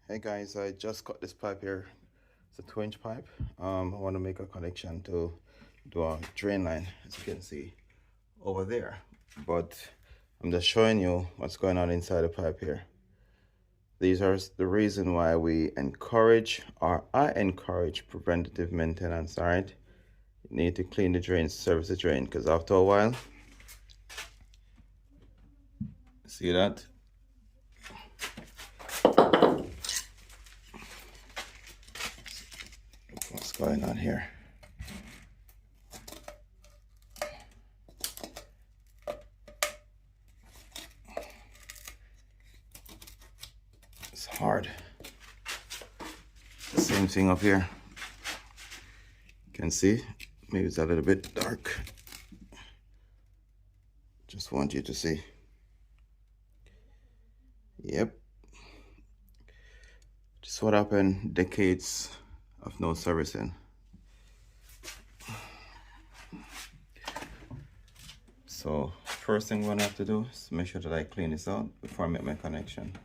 Hey guys, I just got this pipe here. It's a 2-inch pipe. I want to make a connection to do a drain line, as you can see over there. But I'm just showing you what's going on inside the pipe here. These are the reason why we encourage, or I encourage, preventative maintenance. All right, you need to clean the drain, service the drain, because after a while, see that? What's going on here? It's hard. Same thing up here. You can see, maybe it's a little bit dark. Just want you to see. Yep. Just what happened, decades of no servicing. So first thing I'm gonna have to do is make sure that I clean this out before I make my connection.